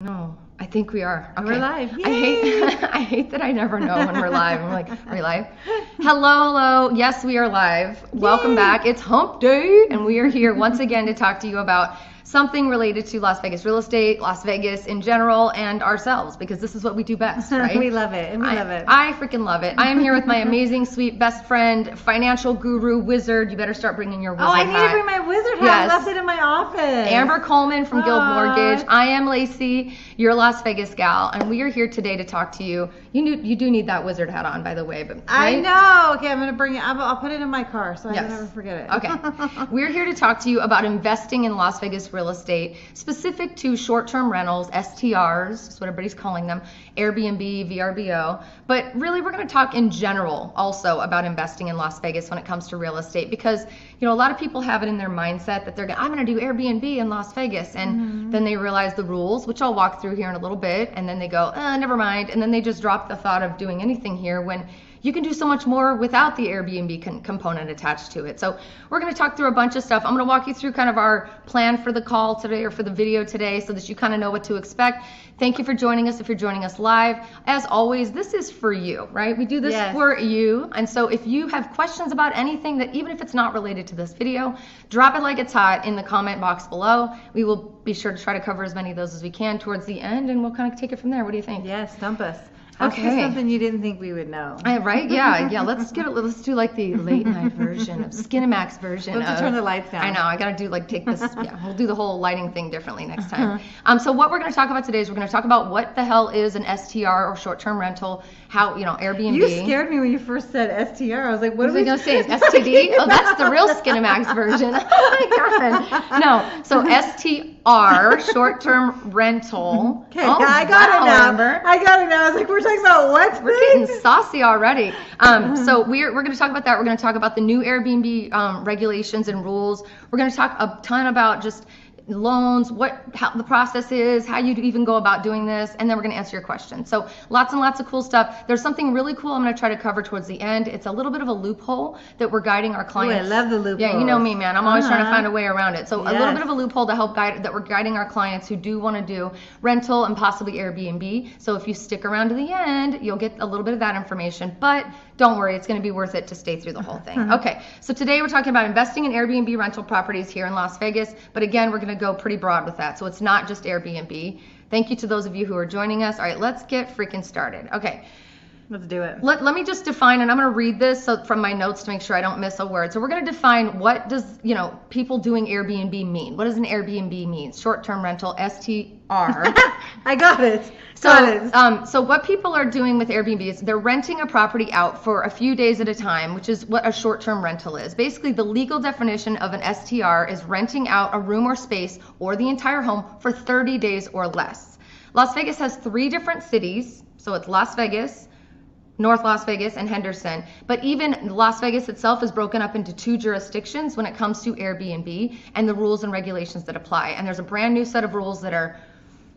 No, I think we are. Okay. We're live. I hate that I never know when we're live. I'm like, are we live? Hello. Yes, we are live. Welcome back. It's hump day, and we are here once again to talk to you about something related to Las Vegas real estate, Las Vegas in general, and ourselves, because this is what we do best, right? We love it, and we love it. I freaking love it. I am here with my amazing, sweet best friend, financial guru, wizard. You better start bringing your wizard hat. Oh, I need to bring my wizard hat. Yes. I left it in my office. Amber Coleman from Guild Mortgage. I am Laci, your Las Vegas gal, and we are here today to talk to you. You do need that wizard hat on, by the way. But right? I know. Okay, I'm going to bring it. I'll put it in my car so I can never forget it. Okay. We're here to talk to you about investing in Las Vegas real estate, specific to short-term rentals, STRs, is what everybody's calling them, Airbnb, VRBO. But really, we're going to talk in general also about investing in Las Vegas when it comes to real estate, because a lot of people have it in their mindset that I'm going to do Airbnb in Las Vegas, and then they realize the rules, which I'll walk through here in a little bit, and then they go, never mind, and then they just drop the thought of doing anything here when you can do so much more without the Airbnb component attached to it. So we're going to talk through a bunch of stuff. I'm going to walk you through kind of our plan for the call today, or for the video today, so that you kind of know what to expect. Thank you for joining us if you're joining us live. As always, this is for you, right? We do this for you. And so if you have questions about anything, that even if it's not related to this video, drop it like it's hot in the comment box below. We will be sure to try to cover as many of those as we can towards the end, and we'll kind of take it from there. What do you think? Yes, stump us. Ask us something you didn't think we would know. Right? Yeah. Let's do like the late night version of Skinamax version. We'll have to turn the lights down. I know. I got to take this. Yeah, we'll do the whole lighting thing differently next time. So what we're going to talk about today is we're going to talk about what the hell is an STR, or short-term rental. How Airbnb. You scared me when you first said STR. I was like, what are we going to say? STD? Oh, that's the real Skinamax version. Oh my god. No. So STR, short-term rental. Okay, I got it now. Amber. I got it now. I was like, we're talking about what? We're getting saucy already. So we're going to talk about that. We're going to talk about the new Airbnb regulations and rules. We're going to talk a ton about just loans, how the process is, how you even go about doing this, and then we're going to answer your questions. So lots and lots of cool stuff. There's something really cool I'm going to try to cover towards the end. It's a little bit of a loophole that we're guiding our clients. Ooh, I love the loophole. Yeah, you know me, man. I'm always trying to find a way around it. So a little bit of a loophole to help guide that we're guiding our clients who do want to do rental and possibly Airbnb. So if you stick around to the end, you'll get a little bit of that information. But don't worry, it's going to be worth it to stay through the whole thing. Okay, so today we're talking about investing in Airbnb rental properties here in Las Vegas. But again, we're going to go pretty broad with that. So it's not just Airbnb. Thank you to those of you who are joining us. All right, let's get freaking started. Okay. Let's do it. Let me just define, and I'm going to read this from my notes to make sure I don't miss a word. So we're going to define, what does, people doing Airbnb mean? What does an Airbnb mean? Short-term rental, STR. I got it. So what people are doing with Airbnb is they're renting a property out for a few days at a time, which is what a short-term rental is. Basically, the legal definition of an STR is renting out a room or space or the entire home for 30 days or less. Las Vegas has 3 different cities. So it's Las Vegas, North Las Vegas, and Henderson. But even Las Vegas itself is broken up into 2 jurisdictions when it comes to Airbnb and the rules and regulations that apply. And there's a brand new set of rules that are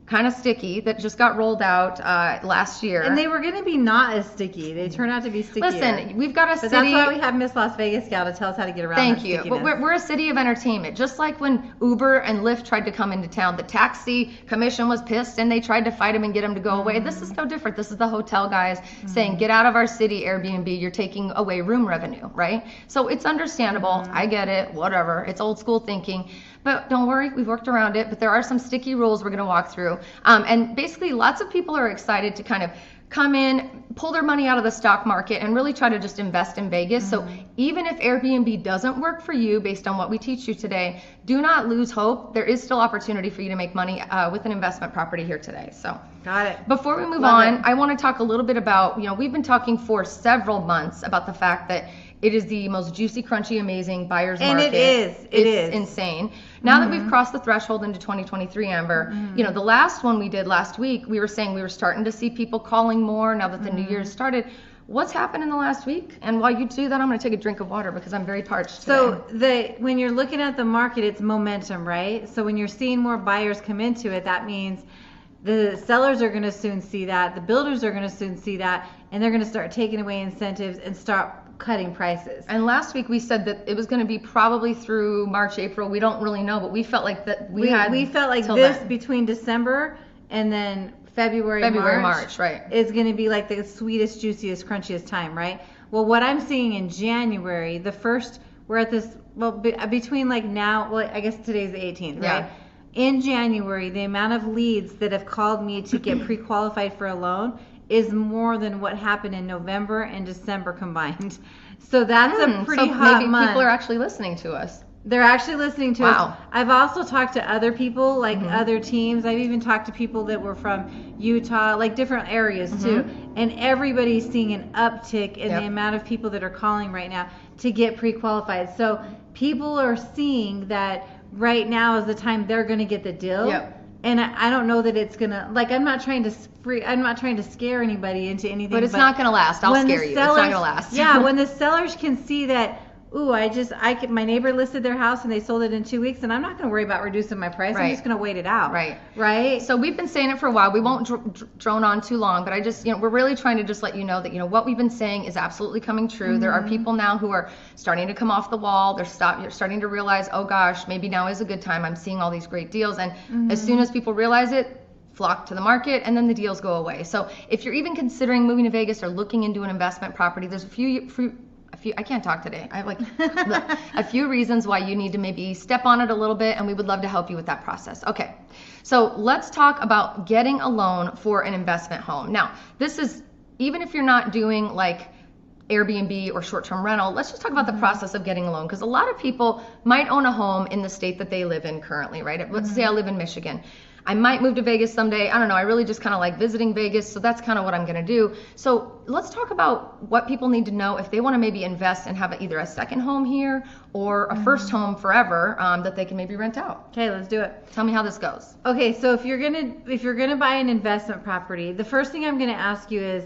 kind of sticky that just got rolled out last year. And they were going to be not as sticky. They turned out to be stickier. Listen, we've got a city. That's why we have Miss Las Vegas gal to tell us how to get around. Thank you. But we're a city of entertainment. Just like when Uber and Lyft tried to come into town, the taxi commission was pissed and they tried to fight them and get them to go away. This is no different. This is the hotel guys saying, get out of our city, Airbnb. You're taking away room revenue, right? So it's understandable. I get it. Whatever. It's old school thinking. But don't worry, we've worked around it. But there are some sticky rules we're going to walk through. And basically, lots of people are excited to kind of come in, pull their money out of the stock market, and really try to just invest in Vegas. So even if Airbnb doesn't work for you based on what we teach you today, do not lose hope. There is still opportunity for you to make money with an investment property here today. So got it. Before we move on, I want to talk a little bit about, we've been talking for several months about the fact that it is the most juicy, crunchy, amazing buyer's market. And it is. It's insane. Now that we've crossed the threshold into 2023, Amber, the last one we did last week, we were saying we were starting to see people calling more now that the new year started. What's happened in the last week? And while you do that, I'm going to take a drink of water because I'm very parched today. So when you're looking at the market, it's momentum, right? So when you're seeing more buyers come into it, that means the sellers are going to soon see that. The builders are going to soon see that. And they're going to start taking away incentives and start cutting prices. And last week we said that it was going to be probably through March, April. We don't really know, but we felt like that we felt like this between December and then February, March, right. is going to be like the sweetest, juiciest, crunchiest time, right? Well, what I'm seeing in January, we're at this, well, between like now, well, I guess today's the 18th, right? Yeah. In January, the amount of leads that have called me to get pre-qualified for a loan is more than what happened in November and December combined. So that's a pretty hot maybe month. People are actually listening to us. They're actually listening to Wow. us. I've also talked to other people, like other teams. I've even talked to people that were from Utah, like different areas too. And everybody's seeing an uptick in the amount of people that are calling right now to get pre-qualified. So people are seeing that right now is the time they're going to get the deal. Yep. And I don't know that it's gonna, like, I'm not trying to scare anybody into anything. But it's not gonna last. I'll scare you. It's not gonna last. Yeah, when the sellers can see that, ooh, my neighbor listed their house and they sold it in 2 weeks, and I'm not gonna worry about reducing my price. Right. I'm just gonna wait it out. Right. Right. So we've been saying it for a while. We won't drone on too long, but I just, we're really trying to just let you know that, what we've been saying is absolutely coming true. There are people now who are starting to come off the wall. You're starting to realize, oh gosh, maybe now is a good time. I'm seeing all these great deals. And as soon as people realize it, flock to the market, and then the deals go away. So if you're even considering moving to Vegas or looking into an investment property, there's a few, I can't talk today. I have like a few reasons why you need to maybe step on it a little bit, and we would love to help you with that process. Okay, so let's talk about getting a loan for an investment home. Now, this is, even if you're not doing like Airbnb or short-term rental, let's just talk about the process of getting a loan, because a lot of people might own a home in the state that they live in currently, right? Let's say I live in Michigan. I might move to Vegas someday. I don't know. I really just kind of like visiting Vegas, so that's kind of what I'm going to do. So let's talk about what people need to know if they want to maybe invest and have either a second home here or a first home forever that they can maybe rent out. Okay, let's do it. Tell me how this goes. Okay, so if you're gonna buy an investment property, the first thing I'm gonna ask you is,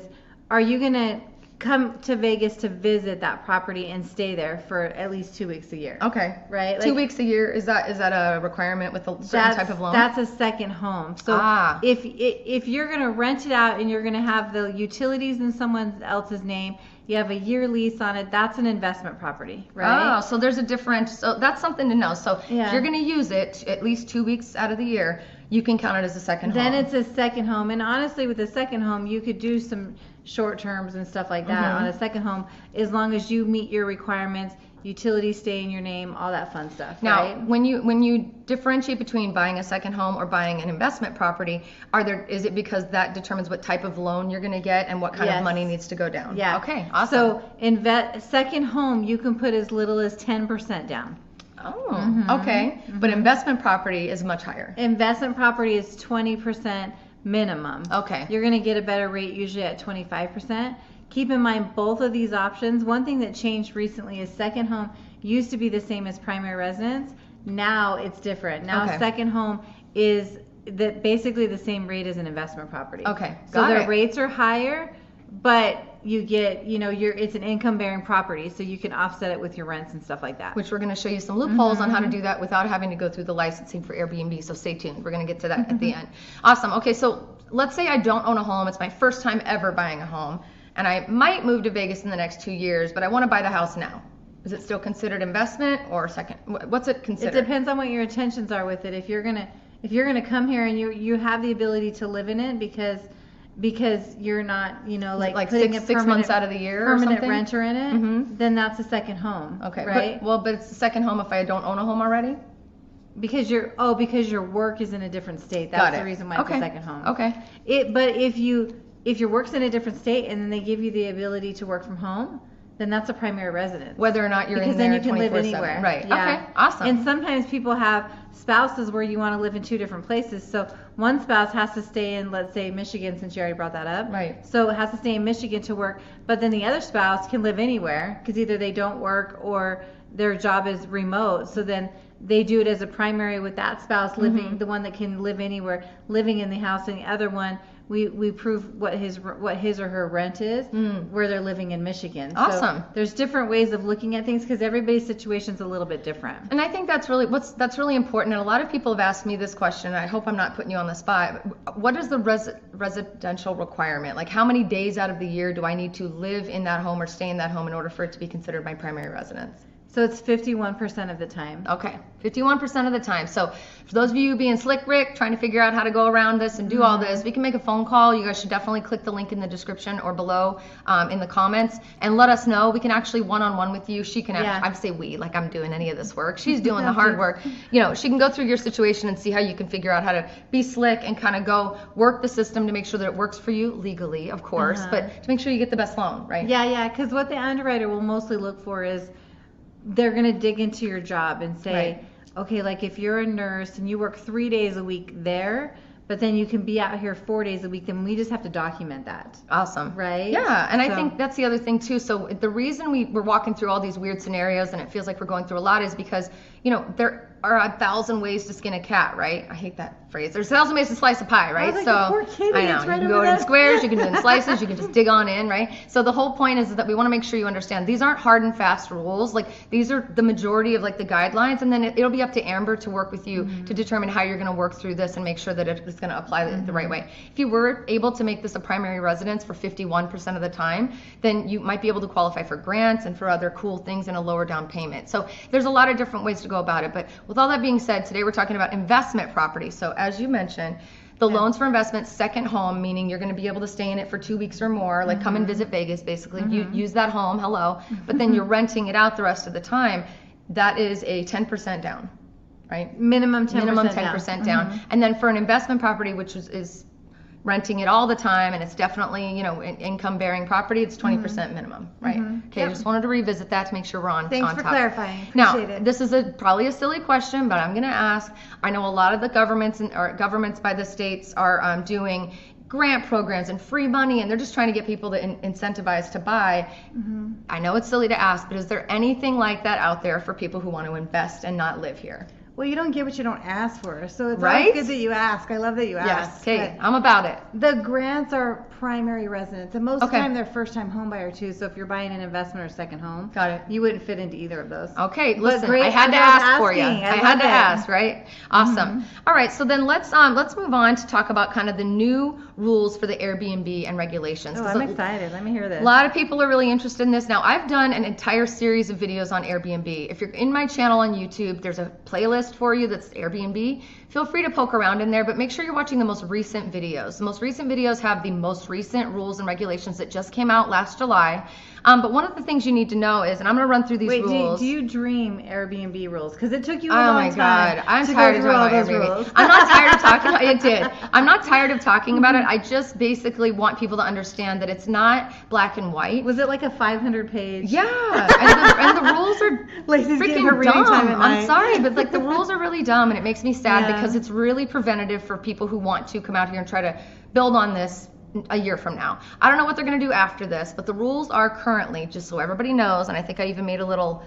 are you gonna come to Vegas to visit that property and stay there for at least 2 weeks a year? Okay. Right? Like, 2 weeks a year, is that a requirement with a certain type of loan? That's a second home. So if you're going to rent it out and you're going to have the utilities in someone else's name, you have a year lease on it, that's an investment property, right? Oh, so there's a different, so that's something to know. So if you're going to use it at least 2 weeks out of the year, you can count it as a second home. Then it's a second home. And honestly, with a second home, you could do some short terms and stuff like that on a second home, as long as you meet your requirements, utilities stay in your name, all that fun stuff. Now, right? when you differentiate between buying a second home or buying an investment property, is it because that determines what type of loan you're going to get and what kind of money needs to go down? Yeah. Okay, awesome. So second home, you can put as little as 10% down. Oh, okay. But investment property is much higher. Investment property is 20% minimum. Okay. You're going to get a better rate usually at 25%. Keep in mind both of these options. One thing that changed recently is second home used to be the same as primary residence. Now it's different. Now second home is basically the same rate as an investment property. Okay. So the rates are higher, but you get, it's an income bearing property, so you can offset it with your rents and stuff like that. Which we're going to show you some loopholes on how to do that without having to go through the licensing for Airbnb, so stay tuned. We're going to get to that at the end. Awesome. Okay, so let's say I don't own a home. It's my first time ever buying a home, and I might move to Vegas in the next 2 years, but I want to buy the house now. Is it still considered investment or second? What's it considered? It depends on what your intentions are with it. If you're gonna come here and you have the ability to live in it because you're not, like putting six months out of the year or permanent something? renter in it, then that's a second home. Okay, right? But it's the second home if I don't own a home already? Because your work is in a different state. That's the reason why it's a second home. Okay. But if your work's in a different state and then they give you the ability to work from home, then that's a primary residence. Whether or not you're because in there then you can live 24/7. anywhere. Right. Yeah. Okay. Awesome. And sometimes people have spouses where you want to live in two different places. So one spouse has to stay in, let's say, Michigan, since you already brought that up. Right. So it has to stay in Michigan to work, but then the other spouse can live anywhere because either they don't work or their job is remote. So then they do it as a primary with that spouse living, the one that can live anywhere, living in the house, and the other one we prove what his or her rent is where they're living in Michigan. Awesome. So there's different ways of looking at things because everybody's situation's a little bit different. And I think that's really important. And a lot of people have asked me this question. And I hope I'm not putting you on the spot. What is the residential requirement? Like, how many days out of the year do I need to live in that home or stay in that home in order for it to be considered my primary residence? So it's 51% of the time. Okay, 51% of the time. So for those of you being slick Rick, trying to figure out how to go around this and do all this, we can make a phone call. You guys should definitely click the link in the description or below in the comments and let us know. We can actually one-on-one with you. She can, I say we, like I'm doing any of this work. She's doing the hard work. You know, she can go through your situation and see how you can figure out how to be slick and kind of go work the system to make sure that it works for you legally, of course, but to make sure you get the best loan, right? Yeah, because what the underwriter will mostly look for is they're going to dig into your job and say, okay, like if you're a nurse and you work 3 days a week there, but then you can be out here 4 days a week, then we just have to document that. Awesome. Right? Yeah, and I think that's the other thing too. So the reason we're walking through all these weird scenarios and it feels like we're going through a lot is because, you know, there are 1,000 ways to skin a cat, right? I hate that phrase. There's 1,000 ways to slice a pie, right? Like, so poor kitty, I know it's right you can over go in there. squares, you can do it in slices, you can just dig on in, right? So the whole point is that we want to make sure you understand these aren't hard and fast rules. Like these are the majority of like the guidelines, and then it'll be up to Amber to work with you to determine how you're going to work through this and make sure that it's going to apply the right way. If you were able to make this a primary residence for 51% of the time, then you might be able to qualify for grants and for other cool things and a lower down payment. So there's a lot of different ways to go about it. But with all that being said, today we're talking about investment property. So as you mentioned, the loans for investment, second home, meaning you're going to be able to stay in it for 2 weeks or more, like come and visit Vegas, basically. You use that home, but then you're renting it out the rest of the time. That is a 10% down, right? Minimum 10% Minimum 10% down. And then for an investment property, which is renting it all the time, and it's definitely, you know, income bearing property, it's 20% minimum, right? Okay, I just wanted to revisit that to make sure we're on Thanks on for top. clarifying. Now, Appreciate it. this is probably a silly question, but I'm going to ask. I know a lot of the governments by the states are doing grant programs and free money, and they're just trying to get people to incentivize to buy. I know it's silly to ask, but is there anything like that out there for people who want to invest and not live here? Well, you don't get what you don't ask for, so it's Right? always good that you ask. I love that you Yes, ask. okay, but I'm about it. the grants are primary residents, and most of the Okay. time they're first-time home buyer too. So if you're buying an investment or second home, Got it. you wouldn't fit into either of those. Okay, listen, great, I had to everyone's ask for you. asking. I had love to it. ask, right? Awesome. All right, so then let's move on to talk about kind of the new rules for the Airbnb and regulations. Oh, 'Cause I'm excited. Let me hear this. a lot of people are really interested in this. Now, I've done an entire series of videos on Airbnb. If you're in my channel on YouTube, there's a playlist for you that's Airbnb. Feel free to poke around in there, but make sure you're watching the most recent videos. The most recent videos have the most recent rules and regulations that just came out last July. But one of the things you need to know is, and I'm going to run through these Wait, rules. do you dream Airbnb rules? Because it took you a Oh long my time. God, I'm to tired go of through talking all about those Airbnb. rules. I'm not tired of talking about it. Did. I'm not tired of talking about it. I just basically want people to understand that it's not black and white. Was it like a 500-page? Yeah, and the ruls are Lacey's getting her freaking reading dumb. time at night. I'm sorry, but like the rules are really dumb, and it makes me sad Yeah. because it's really preventative for people who want to come out here and try to build on this a year from now. I don't know what they're going to do after this, but the rules are currently, just so everybody knows, and I think I even made a little,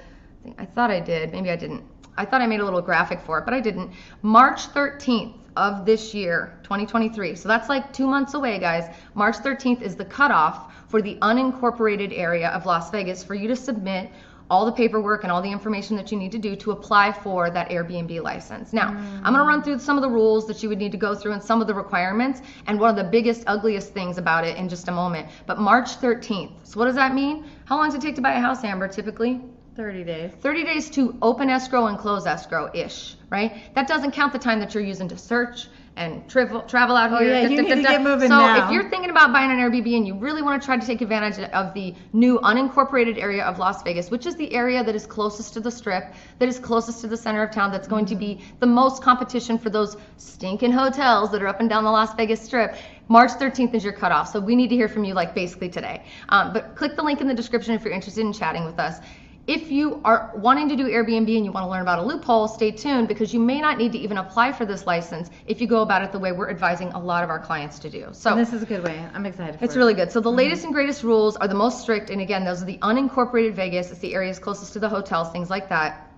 I thought I did, maybe I didn't. I thought I made a little graphic for it, but I didn't. March 13th of this year, 2023. So that's like 2 months away, guys. March 13th is the cutoff for the unincorporated area of Las Vegas for you to submit all the paperwork and all the information that you need to do to apply for that Airbnb license. Now, I'm going to run through some of the rules that you would need to go through and some of the requirements and one of the biggest, ugliest things about it in just a moment. But March 13th. So what does that mean? How long does it take to buy a house, Amber, typically? 30 days. 30 days to open escrow and close escrow-ish, right? That doesn't count the time that you're using to search and travel out here. Yeah, you need to get moving so now. if you're thinking about buying an Airbnb and you really want to try to take advantage of the new unincorporated area of Las Vegas, which is the area that is closest to the Strip, that is closest to the center of town, that's going to be the most competition for those stinking hotels that are up and down the Las Vegas Strip, March 13th is your cutoff. So we need to hear from you like basically today. But click the link in the description if you're interested in chatting with us. If you are wanting to do Airbnb and you want to learn about a loophole, stay tuned because you may not need to even apply for this license if you go about it the way we're advising a lot of our clients to do. So And this is a good way. I'm excited for it's it. really good. So the latest and greatest rules are the most strict, and again, those are the unincorporated Vegas. It's the areas closest to the hotels, things like that.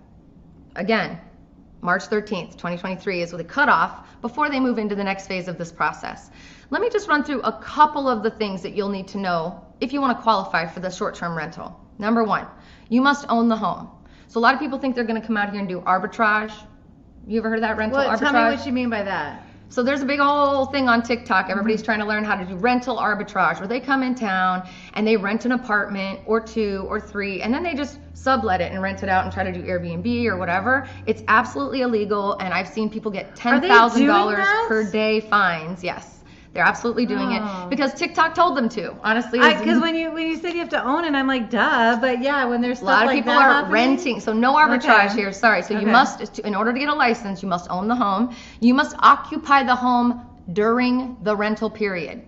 Again, March 13th, 2023 is the cutoff before they move into the next phase of this process. Let me just run through a couple of the things that you'll need to know if you want to qualify for the short-term rental. Number one, you must own the home. So a lot of people think they're going to come out here and do arbitrage. You ever heard of that rental arbitrage? Tell me what you mean by that. So there's a big whole thing on TikTok. Everybody's trying to learn how to do rental arbitrage, where they come in town and they rent an apartment or 2 or 3, and then they just sublet it and rent it out and try to do Airbnb or whatever. It's absolutely illegal, and I've seen people get $10,000 per day fines. Yes. They're absolutely doing it because TikTok told them to. Honestly, because when you said you have to own it, I'm like, duh. But yeah, when there's stuff a lot of like people that are happening, renting, so no arbitrage here. Sorry. So you must, in order to get a license, you must own the home. You must occupy the home during the rental period.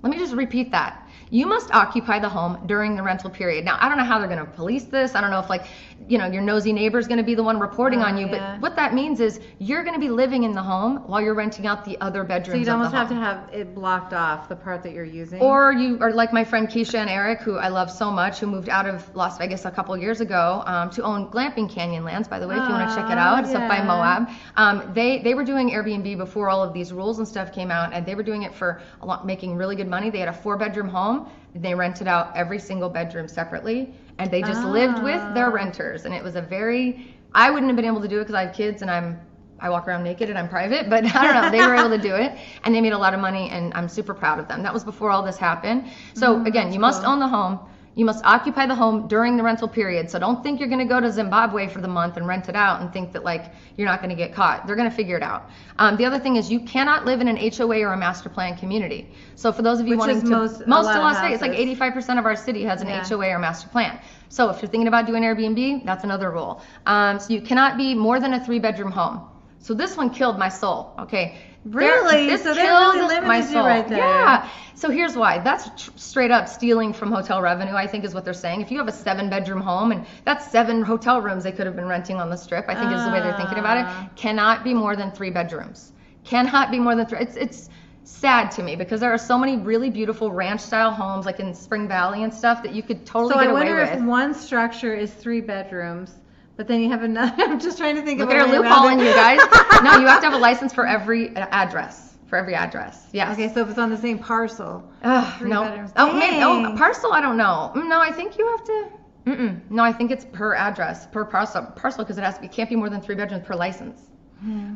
Let me just repeat that. You must occupy the home during the rental period. Now, I don't know how they're going to police this. I don't know if, like, your nosy neighbor is going to be the one reporting on you. Yeah. But what that means is you're going to be living in the home while you're renting out the other bedrooms. So you'd almost have to have it blocked off, the part that you're using. Or you are like my friend Keisha and Eric, who I love so much, who moved out of Las Vegas a couple years ago to own Glamping Canyon Lands, by the way, if you want to check it out. It's up by Moab. They were doing Airbnb before all of these rules and stuff came out, and they were doing it for making really good money. They had a 4-bedroom home. They rented out every single bedroom separately, and they just lived with their renters. And it was I wouldn't have been able to do it because I have kids and I walk around naked and I'm private, but I don't know, they were able to do it, and they made a lot of money, and I'm super proud of them. That was before all this happened. So again, you must own the home. You must occupy the home during the rental period. So don't think you're going to go to Zimbabwe for the month and rent it out and think that, like, you're not going to get caught. They're going to figure it out. The other thing is you cannot live in an HOA or a master plan community. So for those of you wanting to, most of Las Vegas, like 85% of our city has an HOA or master plan. So if you're thinking about doing Airbnb, that's another rule. So you cannot be more than a 3-bedroom home. So this one killed my soul. Okay. Really? So they're really limited you right there. Yeah. So here's why. That's straight up stealing from hotel revenue, I think, is what they're saying. If you have a 7-bedroom home, and that's 7 hotel rooms they could have been renting on the strip, I think is the way they're thinking about it, cannot be more than 3 bedrooms. Cannot be more than 3. It's sad to me because there are so many really beautiful ranch-style homes, like in Spring Valley and stuff, that you could totally get away with. So I wonder if one structure is 3 bedrooms. But then you have another. I'm just trying to think of. Look at her loopholing, you guys. No, you have to have a license for every address. For every address. Yes. Okay, so if it's on the same parcel. 3 no. bedrooms. Oh, maybe. Oh, parcel. I don't know. No, I think you have to. No, I think it's per address, per parcel, because it can't be more than 3 bedrooms per license.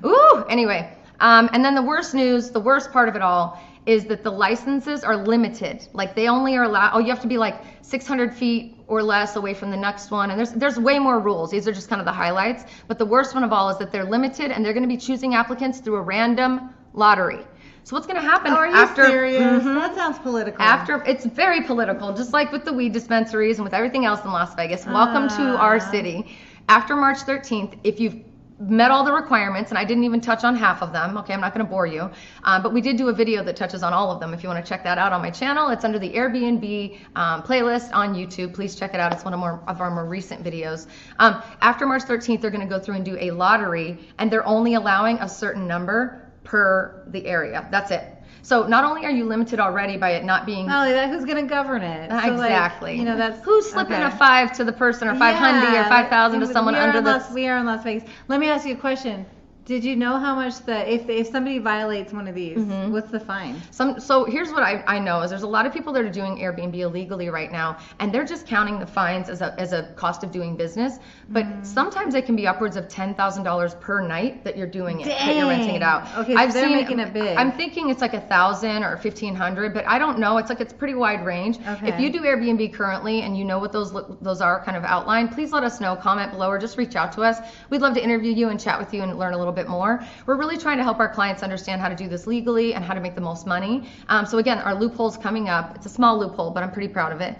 Ooh. Anyway, and then the worst news, the worst part of it all, is that the licenses are limited. Like they only are allowed. Oh, you have to be like 600 feet or less away from the next one, and there's way more rules. These are just kind of the highlights. But the worst one of all is that they're limited, and they're going to be choosing applicants through a random lottery. So what's going to happen after? Are you serious? That sounds political. It's very political, just like with the weed dispensaries and with everything else in Las Vegas. Welcome to our city. After March 13th, if you've met all the requirements, and I didn't even touch on half of them. Okay, I'm not going to bore you, but we did do a video that touches on all of them. If you want to check that out on my channel, it's under the Airbnb playlist on YouTube. Please check it out. It's one of our more recent videos. After March 13th, they're going to go through and do a lottery, and they're only allowing a certain number per the area. That's it. So not only are you limited already by it not being... who's going to govern it? So exactly. That's... Who's slipping a 5 to the person, or 500 or 5,000 to someone under the... We are in Las Vegas. Let me ask you a question. Did you know how much if somebody violates one of these, what's the fine? So here's what I know is there's a lot of people that are doing Airbnb illegally right now, and they're just counting the fines as a cost of doing business. But sometimes it can be upwards of $10,000 per night that you're doing it, that you're renting it out. Okay, so they're making it big. I'm thinking it's like 1,000 or 1,500, but I don't know. It's pretty wide range. Okay. If you do Airbnb currently and you know what those are kind of outlined, please let us know. Comment below or just reach out to us. We'd love to interview you and chat with you and learn a little bit more. We're really trying to help our clients understand how to do this legally and how to make the most money. So again, our loophole's coming up. It's a small loophole, but I'm pretty proud of it.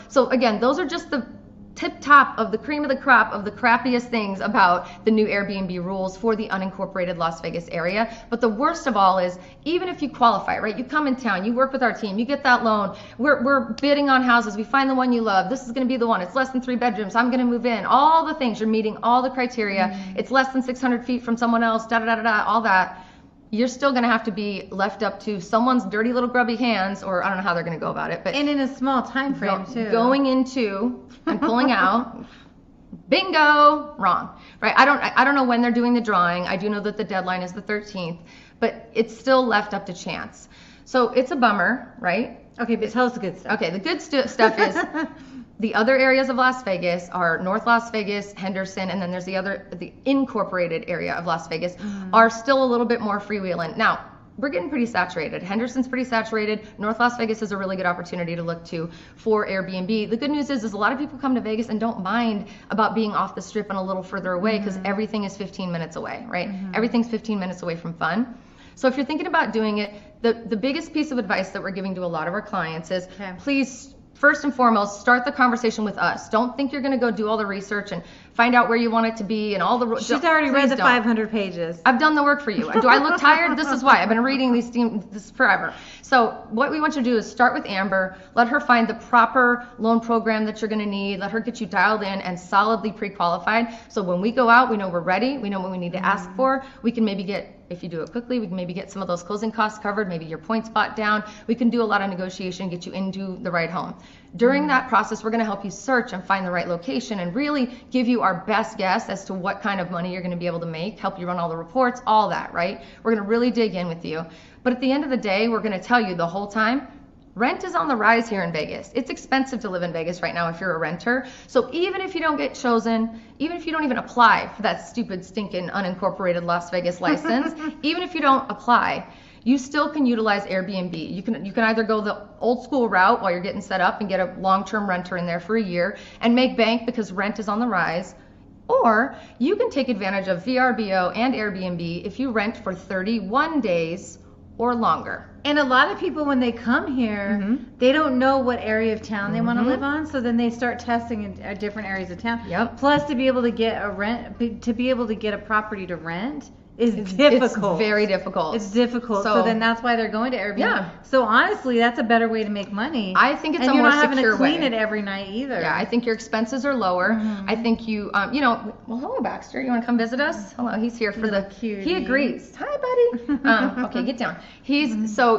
So again, those are just the tip top of the cream of the crop of the crappiest things about the new Airbnb rules for the unincorporated Las Vegas area. But the worst of all is, even if you qualify, right? You come in town, you work with our team, you get that loan, we're bidding on houses, we find the one you love, this is going to be the one, it's less than 3 bedrooms, I'm going to move in, all the things, you're meeting all the criteria, it's less than 600 feet from someone else, all that. You're still going to have to be left up to someone's dirty little grubby hands, or I don't know how they're going to go about it. But and in a small time frame too. Going into and pulling out, bingo, wrong, right? I don't know when they're doing the drawing. I do know that the deadline is the 13th, but it's still left up to chance. So it's a bummer, right? Okay, but tell us the good stuff. Okay, the good stuff is the other areas of Las Vegas are North Las Vegas, Henderson, and then there's the incorporated area of Las Vegas are still a little bit more freewheeling. Now, we're getting pretty saturated. Henderson's pretty saturated. North Las Vegas is a really good opportunity to look to for Airbnb. The good news is a lot of people come to Vegas and don't mind about being off the strip and a little further away because everything is 15 minutes away, right? Everything's 15 minutes away from fun. So if you're thinking about doing it, the biggest piece of advice that we're giving to a lot of our clients is please, first and foremost, start the conversation with us. Don't think you're going to go do all the research and find out where you want it to be and all the rules. She's already read the 500 pages. I've done the work for you. Do I look tired? This is why. I've been reading this forever. So what we want you to do is start with Amber. Let her find the proper loan program that you're going to need. Let her get you dialed in and solidly pre-qualified. So when we go out, we know we're ready. We know what we need to ask for. We can maybe get, if you do it quickly, we can maybe get some of those closing costs covered, maybe your points bought down. We can do a lot of negotiation, get you into the right home. During that process, we're going to help you search and find the right location and really give you our best guess as to what kind of money you're going to be able to make, help you run all the reports, all that, right? We're going to really dig in with you. But at the end of the day, we're going to tell you the whole time, rent is on the rise here in Vegas. It's expensive to live in Vegas right now if you're a renter. So even if you don't get chosen, even if you don't even apply for that stupid, stinking, unincorporated Las Vegas license, even if you don't apply, you still can utilize Airbnb. You can either go the old school route while you're getting set up and get a long-term renter in there for a year and make bank because rent is on the rise, or you can take advantage of VRBO and Airbnb if you rent for 31 days or longer. And a lot of people, when they come here, they don't know what area of town they want to live on, so then they start testing in different areas of town. Yep. Plus, to be able to get a property to rent is difficult. It's very difficult. It's difficult. So then that's why they're going to Airbnb. Yeah. So honestly, that's a better way to make money. I think it's and a more secure way. And you're not having to clean it every night either. Yeah, I think your expenses are lower. I think you, well, hello, Baxter. You want to come visit us? Hello, he's here for the cutie. He agrees. Hi, buddy. Okay, get down. He's so,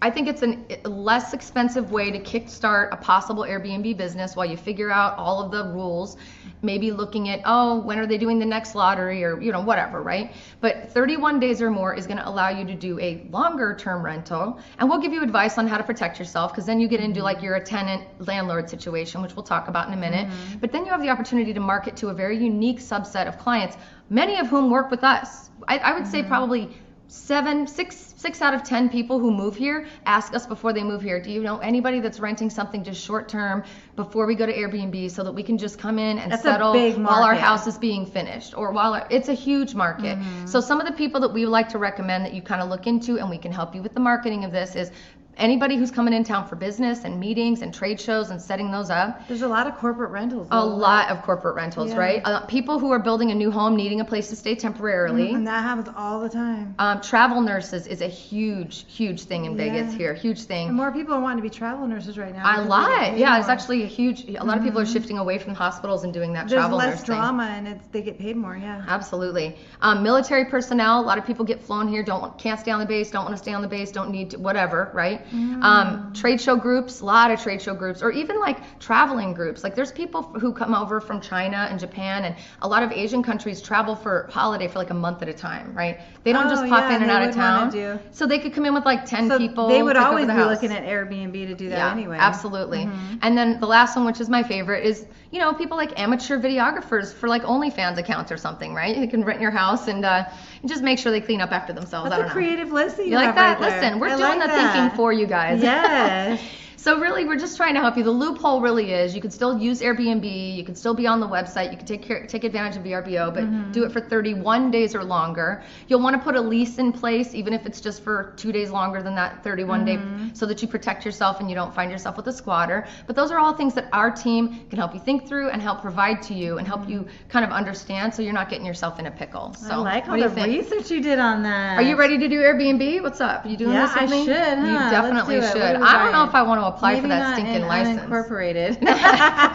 I think it's a less expensive way to kickstart a possible Airbnb business while you figure out all of the rules. Maybe looking at, when are they doing the next lottery or, whatever, right? But 31 days or more is going to allow you to do a longer term rental. And we'll give you advice on how to protect yourself because then you get into like you're a tenant landlord situation, which we'll talk about in a minute. But then you have the opportunity to market to a very unique subset of clients, many of whom work with us. I would say probably 6 out of 10 people who move here ask us before they move here, do you know anybody that's renting something just short term before we go to Airbnb so that we can just come in and settle while our house is being finished or while it's a huge market. So some of the people that we would like to recommend that you kind of look into and we can help you with the marketing of this is anybody who's coming in town for business and meetings and trade shows and setting those up. There's a lot of corporate rentals. A lot of corporate rentals, right? People who are building a new home, needing a place to stay temporarily. And that happens all the time. Travel nurses is a huge thing in Vegas here. Huge thing. And more people are wanting to be travel nurses right now. A lot. Yeah, it's actually a lot of people are shifting away from hospitals and doing that travel nursing. There's less drama and they get paid more, yeah. Absolutely. Military personnel, a lot of people get flown here, can't stay on the base, don't want to stay on the base, don't need to, whatever, right? Trade show groups, a lot of trade show groups, or even like traveling groups. Like there's people who come over from China and Japan, and a lot of Asian countries travel for holiday for like a month at a time, right? They don't just pop in and out of town. So they could come in with like 10 people. They would always be looking at Airbnb to do that anyway. Absolutely. And then the last one, which is my favorite, is people like amateur videographers for like OnlyFans accounts or something, right? You can rent your house and just make sure they clean up after themselves. That's a creative list. You like that? Listen, we're doing the thinking for you guys. Yes. So really, we're just trying to help you. The loophole really is you can still use Airbnb, you can still be on the website, you can take advantage of VRBO, but do it for 31 days or longer. You'll want to put a lease in place, even if it's just for 2 days longer than that 31 day, so that you protect yourself and you don't find yourself with a squatter. But those are all things that our team can help you think through and help provide to you and help you kind of understand so you're not getting yourself in a pickle. So I like all the research you did on that. Are you ready to do Airbnb? What's up? You doing this with me? Yeah, I should, huh? You definitely should. I don't know if I want to apply for that stinking license. Unincorporated.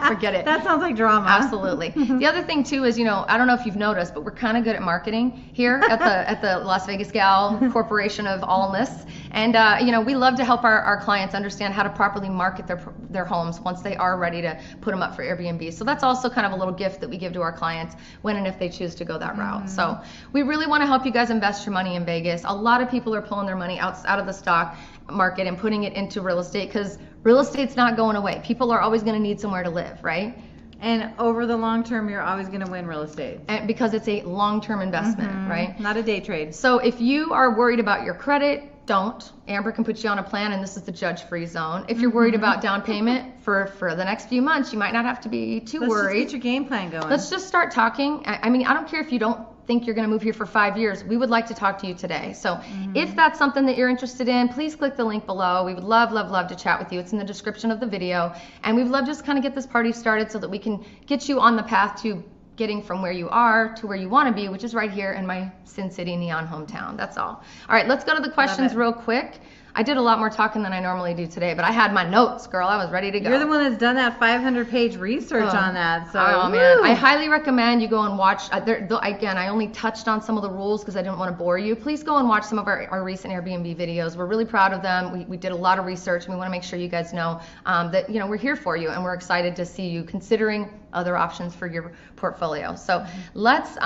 Forget it. That sounds like drama. Absolutely. The other thing too is, I don't know if you've noticed, but we're kind of good at marketing here at the Las Vegas Gal Corporation of Allness. And we love to help our clients understand how to properly market their homes once they are ready to put them up for Airbnb. So that's also kind of a little gift that we give to our clients when and if they choose to go that route. So we really want to help you guys invest your money in Vegas. A lot of people are pulling their money out of the stock market and putting it into real estate because real estate's not going away. People are always going to need somewhere to live, right? And over the long term, you're always going to win real estate. And because it's a long-term investment, right? Not a day trade. So if you are worried about your credit, don't. Amber can put you on a plan, and this is the judge-free zone. If you're worried about down payment for the next few months, you might not have to be too worried. Let's just get your game plan going. Let's just start talking. I mean, I don't care if you don't think you're going to move here for 5 years. We would like to talk to you today. So if that's something that you're interested in, please click the link below. We would love, love, love to chat with you. It's in the description of the video. And we'd love just kind of get this party started so that we can get you on the path to getting from where you are to where you want to be, which is right here in my Sin City neon hometown. That's all. All right, let's go to the questions real quick. I did a lot more talking than I normally do today, but I had my notes, girl. I was ready to go. You're the one that's done that 500-page research on that. So, man, I highly recommend you go and watch. Again, I only touched on some of the rules because I didn't want to bore you. Please go and watch some of our recent Airbnb videos. We're really proud of them. We did a lot of research, and we want to make sure you guys know that we're here for you, and we're excited to see you considering other options for your portfolio. So let's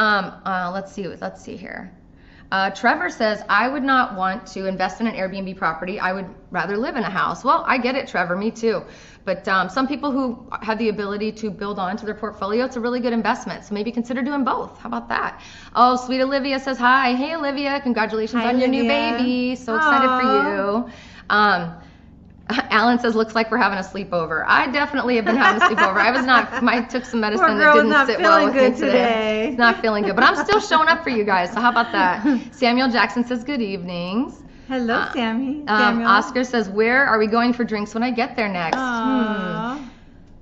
see here. Trevor says, I would not want to invest in an Airbnb property. I would rather live in a house. Well, I get it, Trevor. Me too. But some people who have the ability to build on to their portfolio, it's a really good investment. So maybe consider doing both. How about that? Oh, sweet Olivia says hi. Hey, Olivia. Congratulations on your new baby. So excited for you. Alan says, looks like we're having a sleepover. I definitely have been having a sleepover. I took some medicine that didn't sit well with me today. It's not feeling good, but I'm still showing up for you guys. So how about that? Samuel Jackson says, good evenings. Hello, Sammy. Oscar says, where are we going for drinks when I get there next?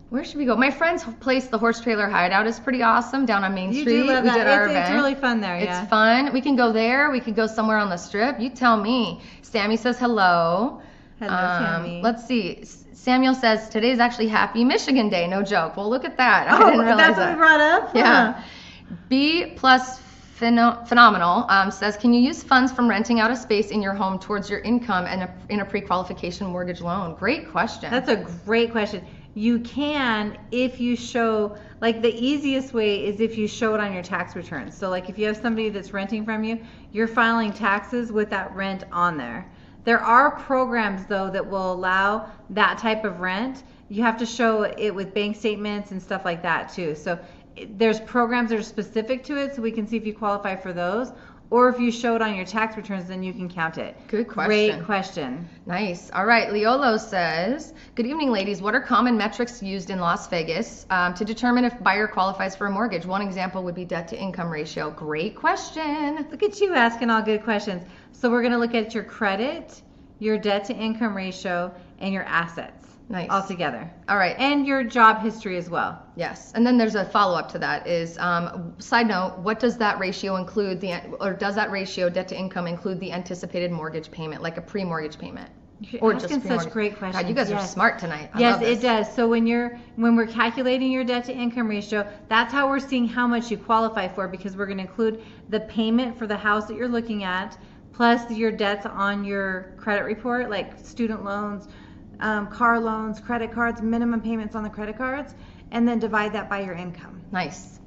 Where should we go? My friend's place, the Horse Trailer Hideout, is pretty awesome down on Main Street. You do love that. It's really fun there, yeah. It's fun. We can go there. We could go somewhere on the Strip. You tell me. Sammy says hello. Hello, Sammy. Let's see. Samuel says, today's actually Happy Michigan Day. No joke. Well, look at that. I didn't realize that's what we brought up? Yeah. B plus Phenomenal says, can you use funds from renting out a space in your home towards your income and in a pre-qualification mortgage loan? Great question. That's a great question. You can if you show, like the easiest way is if you show it on your tax returns. So like if you have somebody that's renting from you, you're filing taxes with that rent on there. There are programs though that will allow that type of rent. You have to show it with bank statements and stuff like that too. So there's programs that are specific to it, so we can see if you qualify for those. Or if you show it on your tax returns, then you can count it. Good question. Great question. Nice. All right. Leolo says, good evening, ladies. What are common metrics used in Las Vegas to determine if buyer qualifies for a mortgage? One example would be debt to income ratio. Great question. Look at you asking all good questions. So we're going to look at your credit, your debt to income ratio, and your assets. Nice. All together. All right. And your job history as well. Yes. And then there's a follow-up to that is, side note, what does that ratio include, or does that ratio, debt to income, include the anticipated mortgage payment, like a pre-mortgage payment? You're asking such great questions. God, you guys are smart tonight. Yes, it does. So when we're calculating your debt to income ratio, that's how we're seeing how much you qualify for, because we're going to include the payment for the house that you're looking at, plus your debts on your credit report, like student loans, car loans, credit cards, minimum payments on the credit cards, and then divide that by your income. Nice.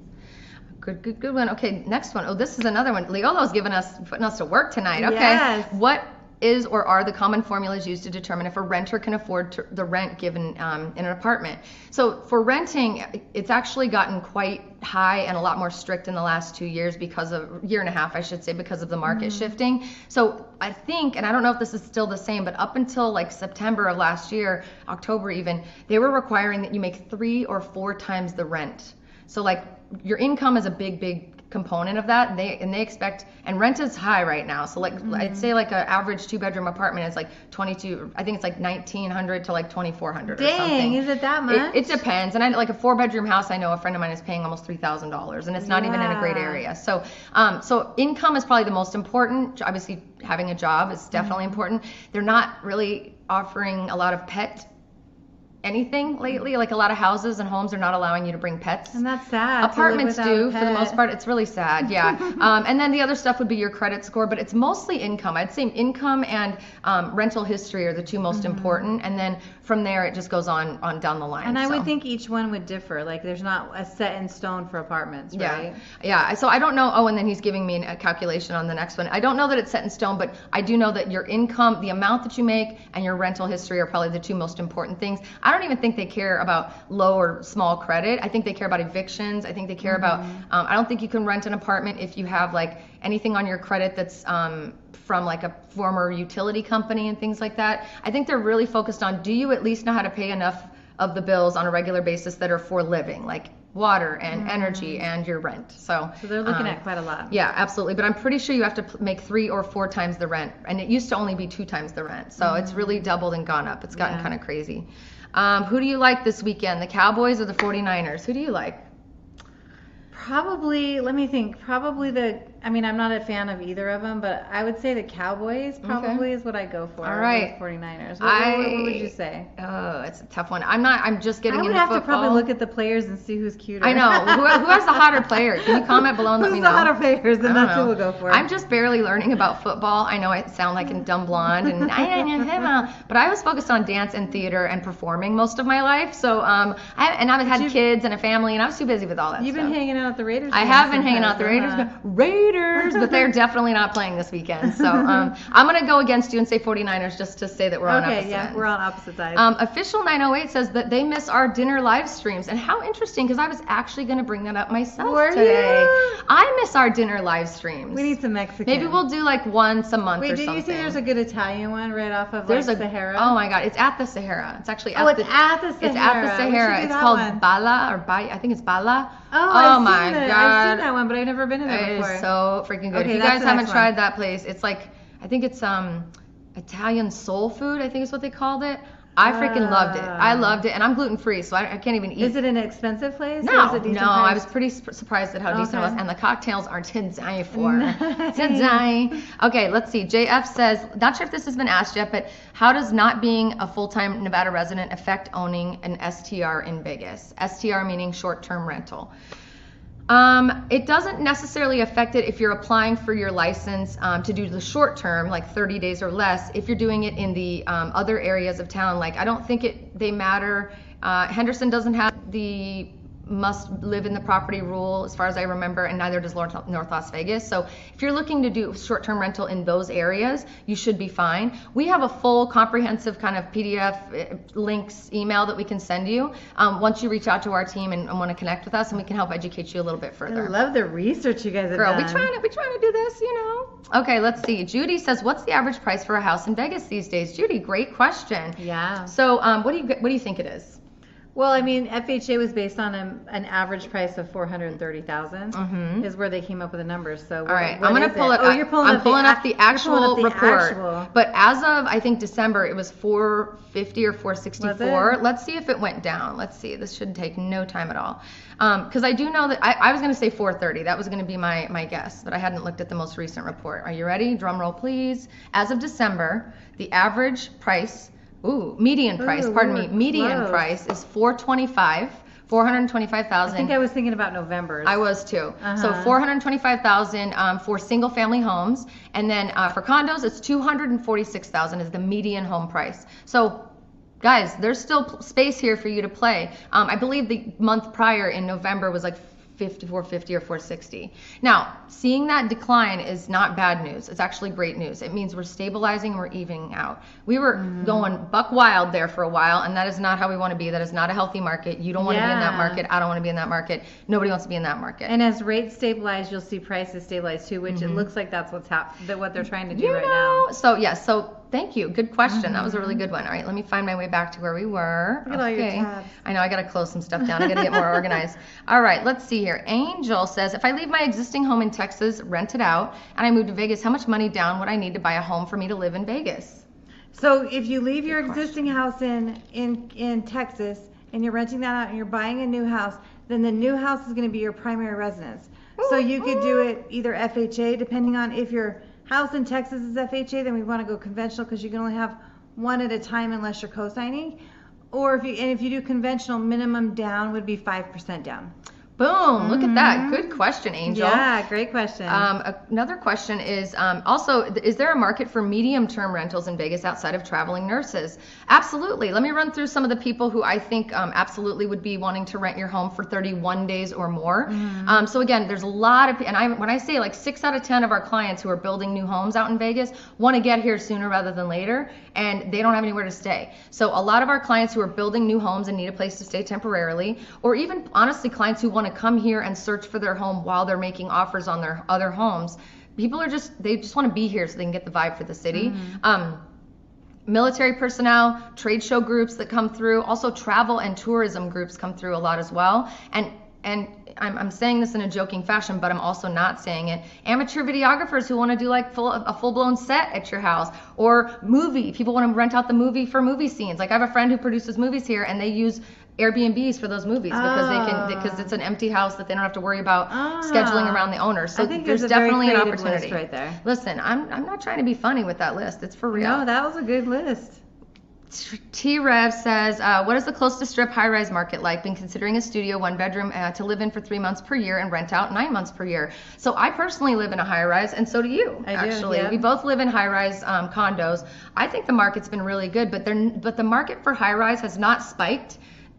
Good one. Okay, next one. Oh, this is another one. Leolo's putting us to work tonight. Okay. Yes. What is or are the common formulas used to determine if a renter can afford the rent given in an apartment? So for renting, it's actually gotten quite high and a lot more strict in the last 2 years year and a half, I should say, because of the market shifting. So I think, and I don't know if this is still the same, but up until like September of last year, October even, they were requiring that you make 3 or 4 times the rent. So like your income is a big component of that. They expect, and rent is high right now. So like I'd say like an average 2-bedroom apartment is like 22. I think it's like 1,900 to like 2,400 or something. Dang, is it that much? It depends. And like a 4-bedroom house, I know a friend of mine is paying almost $3,000, and it's not even in a great area. So so income is probably the most important. Obviously, having a job is definitely important. They're not really offering a lot of pet anything lately. Like a lot of houses and homes are not allowing you to bring pets. And that's sad. Apartments to live do without a for the most pet. part. It's really sad, yeah. And then the other stuff would be your credit score, but it's mostly income. I'd say income and rental history are the two most important, and then from there it just goes on down the line. And I so. would think each one would differ. Like there's not a set in stone for apartments, right? Yeah. So I don't know. Oh, and then he's giving me a calculation on the next one. I don't know that it's set in stone, but I do know that your income, the amount that you make, and your rental history are probably the two most important things. I don't even think they care about low or small credit. I think they care about evictions. I think they care about. I don't think you can rent an apartment if you have like anything on your credit that's from like a former utility company and things like that. I think they're really focused on, do you at least know how to pay enough of the bills on a regular basis that are for living, like water and energy and your rent. So they're looking at quite a lot. Yeah, absolutely. But I'm pretty sure you have to make 3 or 4 times the rent, and it used to only be 2 times the rent. So it's really doubled and gone up. It's gotten kind of crazy. Who do you like this weekend, the Cowboys or the 49ers? Who do you like? Probably, let me think. Probably I'm not a fan of either of them, but I would say the Cowboys probably is what I go for. All right. The 49ers. What would you say? Oh, it's a tough one. I'm just getting into football. I would have to probably look at the players and see who's cuter. I know. Who has the hotter player? Can you comment below and let me know? Who's the hotter players? Then that's who we'll go for. I'm just barely learning about football. I know I sound like a dumb blonde, and but I was focused on dance and theater and performing most of my life. So I've had kids and a family, and I was too busy with all that stuff. You've been hanging out at the Raiders. I have been hanging out at the Raiders, but they're definitely not playing this weekend. So I'm going to go against you and say 49ers just to say that we're on opposite ends. We're on opposite sides. Official 908 says that they miss our dinner live streams. And how interesting, because I was actually going to bring that up myself today. I miss our dinner live streams. We need some Mexican. Maybe we'll do like once a month or something. Wait, did you say there's a good Italian one right off of Sahara? Oh my God, it's at the Sahara. It's actually at the Sahara. It's at the Sahara. It's called Bala I think it's Bala. Oh my God. I've seen that one, but I've never been in there before. It is so freaking good. Okay, if you guys haven't tried that place, it's like, I think it's Italian soul food, I think is what they called it. I freaking loved it. I loved it, and I'm gluten free, so I can't even eat. Is it an expensive place? No, or is it decent I was pretty surprised at how decent it was, and the cocktails are to die for. Nice. To die. Okay, let's see. JF says, not sure if this has been asked yet, but how does not being a full-time Nevada resident affect owning an STR in Vegas? STR meaning short-term rental. It doesn't necessarily affect it if you're applying for your license to do the short term, like 30 days or less. If you're doing it in the other areas of town, like I don't think they matter. Henderson doesn't have the must live in the property rule as far as I remember, and neither does North Las Vegas. So if you're looking to do short-term rental in those areas, you should be fine. We have a full comprehensive kind of PDF links email that we can send you once you reach out to our team and want to connect with us, and we can help educate you a little bit further. I love the research you guys have done. We trying to do this, you know. Okay, let's see. Judy says, what's the average price for a house in Vegas these days? Judy, great question. Yeah. So what do you think it is? Well, I mean, FHA was based on an average price of $430,000 is where they came up with the numbers. So, all right, I'm going to pull it. Oh, you're pulling up the actual report. Actual. But as of I think December, it was $450 or $464. Let's see if it went down. Let's see. This should take no time at all. Because I do know that I was going to say $430. That was going to be my guess, but I hadn't looked at the most recent report. Are you ready? Drum roll, please. As of December, the average price. Median price is $425,000. I think I was thinking about November's. I was too. So $425,000 for single family homes, and then for condos it's $246,000 is the median home price. So guys, there's still space here for you to play. I believe the month prior in November was like $450 or $460. Now, seeing that decline is not bad news. It's actually great news. It means we're stabilizing, we're evening out. We were going buck wild there for a while, and that is not how we want to be. That is not a healthy market. You don't want to be in that market. I don't want to be in that market. Nobody wants to be in that market. And as rates stabilize, you'll see prices stabilize too, which it looks like that's what they're trying to do right now. So yes, thank you. Good question. That was a really good one. All right, let me find my way back to where we were. Look at all your tabs. I know, I got to close some stuff down. I got to get more organized. All right, let's see here. Angel says, if I leave my existing home in Texas, rent it out, and I move to Vegas, how much money down would I need to buy a home for me to live in Vegas? So if you leave your existing house in Texas and you're renting that out and you're buying a new house, then the new house is going to be your primary residence. So you could do it either FHA, depending on if your house in Texas is FHA, then we want to go conventional because you can only have one at a time unless you're co-signing. Or if you do conventional, minimum down would be 5% down. Boom, look at that. Good question, Angel. Yeah, great question. Another question is also, is there a market for medium-term rentals in Vegas outside of traveling nurses? Absolutely. Let me run through some of the people who I think absolutely would be wanting to rent your home for 31 days or more. So again, there's a lot of, and when I say like 6 out of 10 of our clients who are building new homes out in Vegas want to get here sooner rather than later, and they don't have anywhere to stay. So a lot of our clients who are building new homes and need a place to stay temporarily, or even honestly clients who want to come here and search for their home while they're making offers on their other homes, they just want to be here so they can get the vibe for the city. Military personnel, trade show groups that come through, also travel and tourism groups come through a lot as well. And I'm saying this in a joking fashion, but I'm also not saying it. Amateur videographers who want to do like a full-blown set at your house, or people want to rent out the movie for movie scenes. Like I have a friend who produces movies here, and they use Airbnbs for those movies because it's an empty house that they don't have to worry about scheduling around the owner. So I think there's definitely an opportunity right there. Listen, I'm not trying to be funny with that list. It's for real. No, that was a good list. T-Rev says, what is the closest strip high-rise market like? Been considering a studio, 1 bedroom to live in for 3 months per year and rent out 9 months per year. So I personally live in a high-rise, and so do you. Actually, we both live in high-rise condos. I think the market's been really good, but the market for high-rise has not spiked.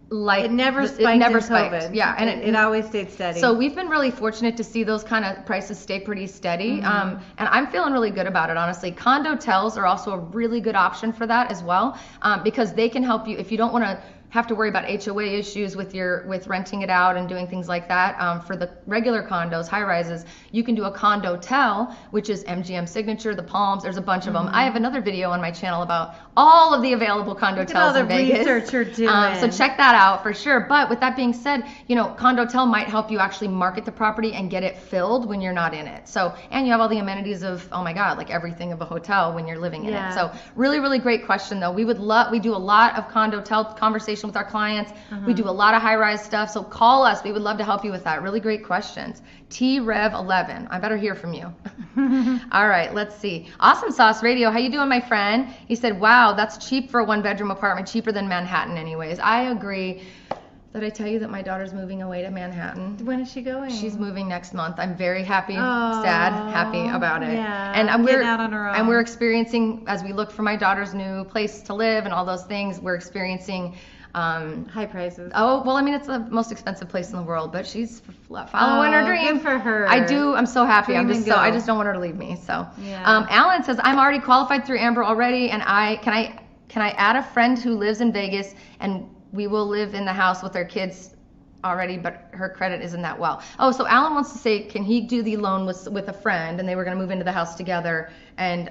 Like it never spiked. COVID. Yeah, and it always stayed steady. So we've been really fortunate to see those kind of prices stay pretty steady. And I'm feeling really good about it, honestly. Condo-tels are also a really good option for that as well, because they can help you if you don't want to have to worry about HOA issues with renting it out and doing things like that. For the regular condos, high rises, you can do a condo-tel, which is MGM Signature, the Palms. There's a bunch of them. I have another video on my channel about all of the available condo-tels in Vegas. Research you're doing. So check that out for sure. But with that being said, condo-tel might help you actually market the property and get it filled when you're not in it. So, and you have all the amenities of, oh my God, like everything of a hotel when you're living in it. So really, really great question though. We do a lot of condo-tel conversations with our clients. We do a lot of high-rise stuff, so call us. We would love to help you with that. Really great questions. T-Rev11, I better hear from you. All right, let's see. Awesome Sauce Radio, how you doing, my friend? He said, wow, that's cheap for a 1-bedroom apartment, cheaper than Manhattan anyways. I agree. Did I tell you that my daughter's moving away to Manhattan? When is she going? She's moving next month. I'm very happy, sad, happy about it. Yeah, and getting out on her own. And we're experiencing, as we look for my daughter's new place to live and all those things, we're experiencing high prices. Oh, well, I mean, it's the most expensive place in the world, but she's following her dream. Good for her. I do. I'm so happy. I just don't want her to leave me. So, Alan says, I'm already qualified through Amber already, and can I add a friend who lives in Vegas, and we will live in the house with our kids already, but her credit isn't that well. Oh, so Alan wants to say, can he do the loan with a friend, and they were going to move into the house together and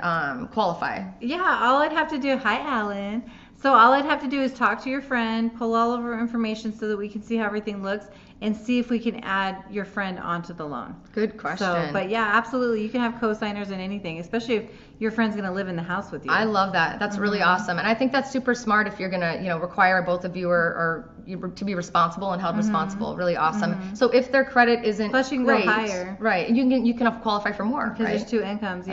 qualify? Yeah, all I'd have to do, hi Alan. So all I'd have to do is talk to your friend, pull all of her information so that we can see how everything looks, and see if we can add your friend onto the loan. Good question. So, but yeah, absolutely. You can have co-signers in anything, especially if your friend's going to live in the house with you. I love that. That's really awesome. And I think that's super smart if you're going to, require both of you or to be responsible and held responsible. Really awesome. So if their credit isn't Plus you can great, go higher. Right. You can qualify for more, because right? there's 2 incomes,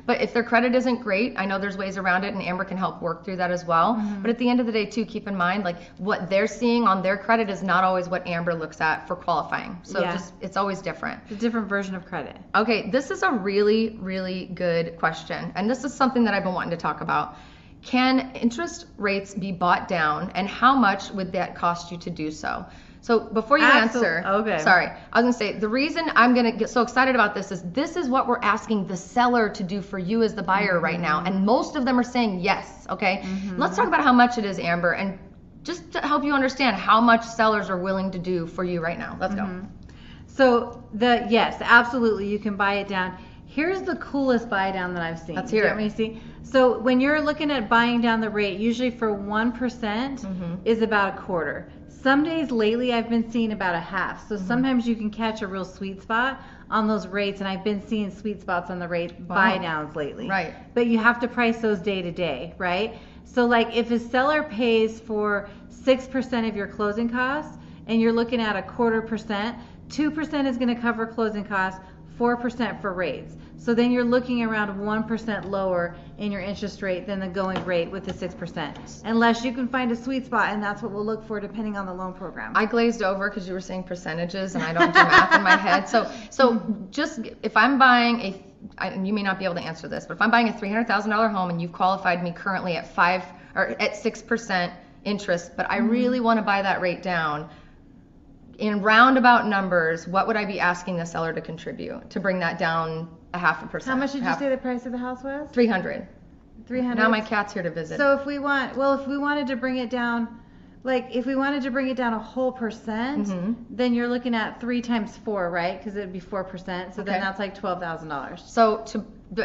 But if their credit isn't great, I know there's ways around it, and Amber can help work through that as well. But at the end of the day, too, keep in mind, like, what they're seeing on their credit is not always what Amber looks at for qualifying. So it's always different. It's a different version of credit. Okay, this is a really, really good question. And this is something that I've been wanting to talk about. Can interest rates be bought down, and how much would that cost you to do so? So before you answer, sorry, I was going to say, the reason I'm going to get so excited about this is what we're asking the seller to do for you as the buyer right now. And most of them are saying yes, okay? Let's talk about how much it is, Amber, and just to help you understand how much sellers are willing to do for you right now. Let's go. So yes, absolutely, you can buy it down. Here's the coolest buy down that I've seen. Let's hear it. Me see. So when you're looking at buying down the rate, usually for 1% is about a quarter. Some days lately I've been seeing about a half. So sometimes you can catch a real sweet spot on those rates, and I've been seeing sweet spots on the rate buy downs lately. Right. But you have to price those day to day, right? So like if a seller pays for 6% of your closing costs and you're looking at a 0.25%, 2% is going to cover closing costs, 4% for rates. So then you're looking around 1% lower in your interest rate than the going rate with the 6%. Unless you can find a sweet spot, and that's what we'll look for depending on the loan program. I glazed over because you were saying percentages, and I don't do math in my head. So just if I'm buying and you may not be able to answer this, but if I'm buying a $300,000 home and you've qualified me currently at 6% interest, but I really want to buy that rate down, in roundabout numbers, what would I be asking the seller to contribute to bring that down 0.5%? How much did you say the price of the house was? $300. Now my cat's here to visit. So if we wanted to bring it down, if we wanted to bring it down a whole percent, then you're looking at 3 times 4, right? Because it'd be 4%. So then that's like $12,000. So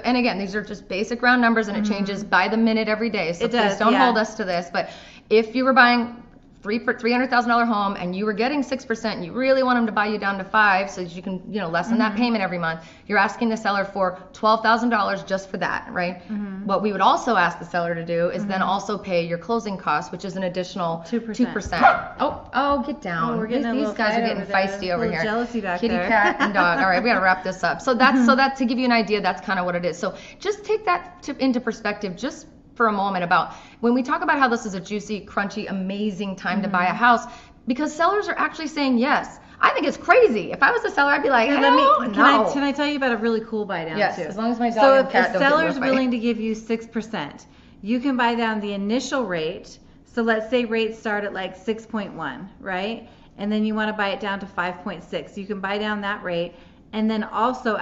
and again, these are just basic round numbers, and it changes by the minute every day. So please don't hold us to this. But if you were buying $300,000 home and you were getting 6%, and you really want them to buy you down to 5 so that you can, lessen that payment every month, you're asking the seller for $12,000 just for that, right? What we would also ask the seller to do is then also pay your closing costs, which is an additional 2%. Oh, get down. We're getting These guys are getting feisty over here. Jealousy back Kitty, there. cat, and dog. All right, we got to wrap this up. So that's to give you an idea, that's kind of what it is. So just take that into perspective just for a moment about when we talk about how this is a juicy, crunchy, amazing time to buy a house, because sellers are actually saying yes. I think it's crazy. If I was a seller, I'd be like, Can I tell you about a really cool buy down too? As long as my dog and cat So don't if a seller's willing to give you 6%, you can buy down the initial rate. So let's say rates start at like 6.1, right? And then you want to buy it down to 5.6. You can buy down that rate, and then also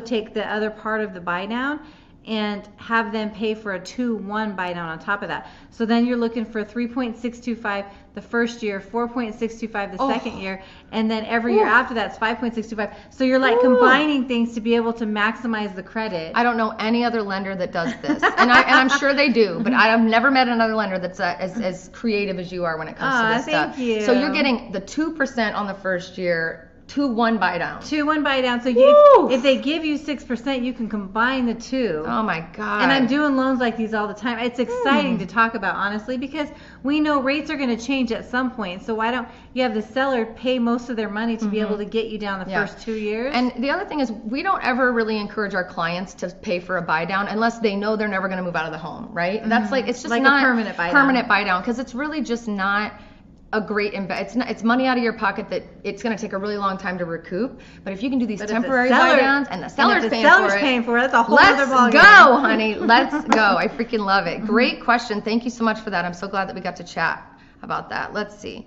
take the other part of the buy down and have them pay for a 2-1 buy down on top of that. So then you're looking for 3.625 the first year, 4.625 the second year, and then every year after that's 5.625. So you're combining things to be able to maximize the credit. I don't know any other lender that does this, and I'm sure they do, but I've never met another lender that's as creative as you are when it comes to this stuff. Thank you. So you're getting the 2% on the first year. 2-1 buy down. 2-1 buy down. So if they give you 6%, you can combine the two. Oh my God. And I'm doing loans like these all the time. It's exciting to talk about, honestly, because we know rates are going to change at some point. So why don't you have the seller pay most of their money to be able to get you down the first 2 years? And the other thing is, we don't ever really encourage our clients to pay for a buy down unless they know they're never going to move out of the home, right? That's it's just like not a permanent buy down, because it's really just not a great it's money out of your pocket that it's going to take a really long time to recoup. But if you can do these temporary buy downs and the seller's paying for it, that's a whole other ballgame. Let's go, honey. Let's go. I freaking love it. Great question. Thank you so much for that. I'm so glad that we got to chat about that. Let's see.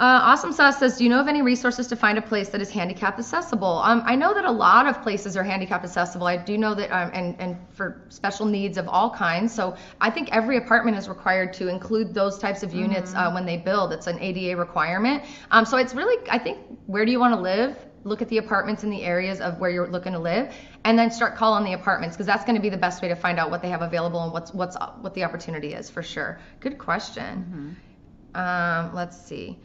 Awesome Sauce says, do you know of any resources to find a place that is handicap accessible? I know that a lot of places are handicap accessible. I do know that, and for special needs of all kinds. So I think every apartment is required to include those types of units when they build. It's an ADA requirement. So it's really, I think, where do you want to live? Look at the apartments in the areas of where you're looking to live, and then start calling the apartments, because that's going to be the best way to find out what they have available and what the opportunity is, for sure. Good question. Let's see.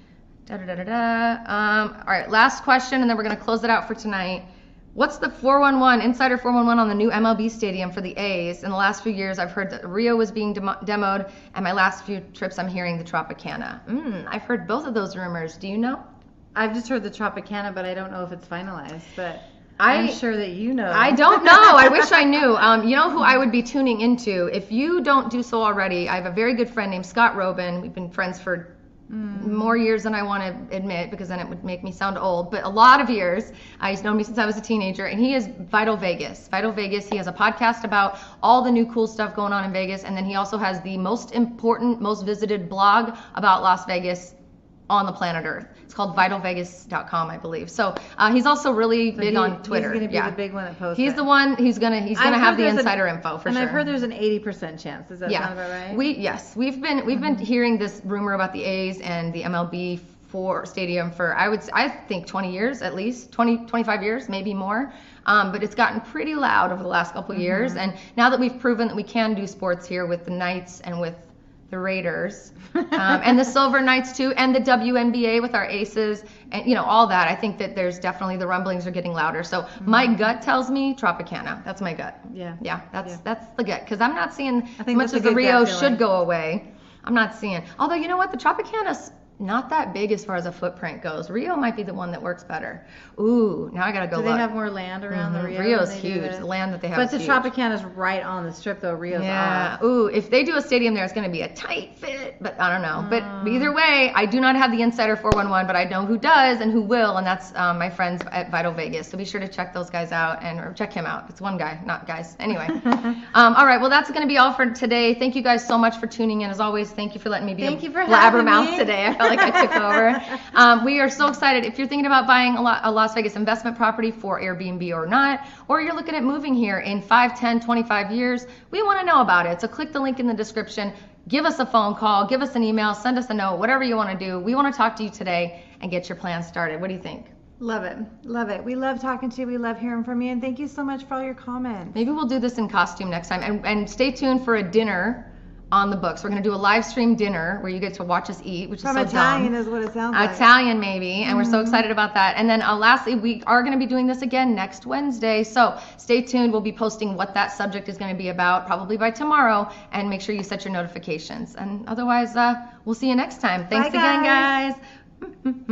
All right, last question, and then we're going to close it out for tonight. What's the 411, Insider 411 on the new MLB stadium for the A's? In the last few years, I've heard that Rio was being demoed, and my last few trips, I'm hearing the Tropicana. I've heard both of those rumors. Do you know? I've just heard the Tropicana, but I don't know if it's finalized. But I'm sure that you know. I don't know. I wish I knew. You know who I would be tuning into? If you don't do so already, I have a very good friend named Scott Robin. We've been friends for more years than I want to admit, because then it would make me sound old, but a lot of years. He's known me since I was a teenager, and he is Vital Vegas. Vital Vegas, he has a podcast about all the new cool stuff going on in Vegas, and then he also has the most important, most visited blog about Las Vegas on the planet Earth. It's called vitalvegas.com, I believe. So he's also really big on Twitter. He's going to be the big one that posts. He's the one. He's gonna have the insider info for sure. And I've heard there's an 80% chance. Does that sound about right? We've been hearing this rumor about the A's and the MLB stadium for I think 20 years at least, 25 years, maybe more. But it's gotten pretty loud over the last couple years, and now that we've proven that we can do sports here with the Knights and with the Raiders, and the Silver Knights too, and the WNBA with our Aces, and all that. I think that there's definitely, the rumblings are getting louder. So my gut tells me Tropicana. That's my gut. Yeah. That's the gut, because I'm not seeing, as much as the Rio should go away, I'm not seeing. Although, you know what, the Tropicana not that big as far as a footprint goes. Rio might be the one that works better. Ooh, now I gotta go Do look. they have more land around the Rio? Rio's than they do huge. The land that they have But is the huge. Tropicana's right on the strip, though. Rio's Yeah. off. Ooh, if they do a stadium there, it's going to be a tight fit, but I don't know. But either way, I do not have the Insider 411, but I know who does and who will, and that's my friends at Vital Vegas. So be sure to check those guys out or check him out. It's one guy, not guys. Anyway. All right. Well, that's going to be all for today. Thank you guys so much for tuning in. As always, thank you for letting me be Thank you for a having blabbermouth me. today. I felt like I took over. We are so excited. If you're thinking about buying a Las Vegas investment property for Airbnb or not, or you're looking at moving here in 5, 10, 25 years, we want to know about it. So click the link in the description. Give us a phone call, give us an email, send us a note, whatever you want to do. We want to talk to you today and get your plans started. What do you think? Love it. Love it. We love talking to you. We love hearing from you. And thank you so much for all your comments. Maybe we'll do this in costume next time. And stay tuned for a dinner on the books. We're going to do a live stream dinner where you get to watch us eat, which From is so Italian dumb. is what it sounds like. Italian maybe, and we're so excited about that. And then lastly, we are going to be doing this again next Wednesday, so stay tuned. We'll be posting what that subject is going to be about probably by tomorrow, and make sure you set your notifications. And otherwise, we'll see you next time. Thanks Bye, again, guys. guys.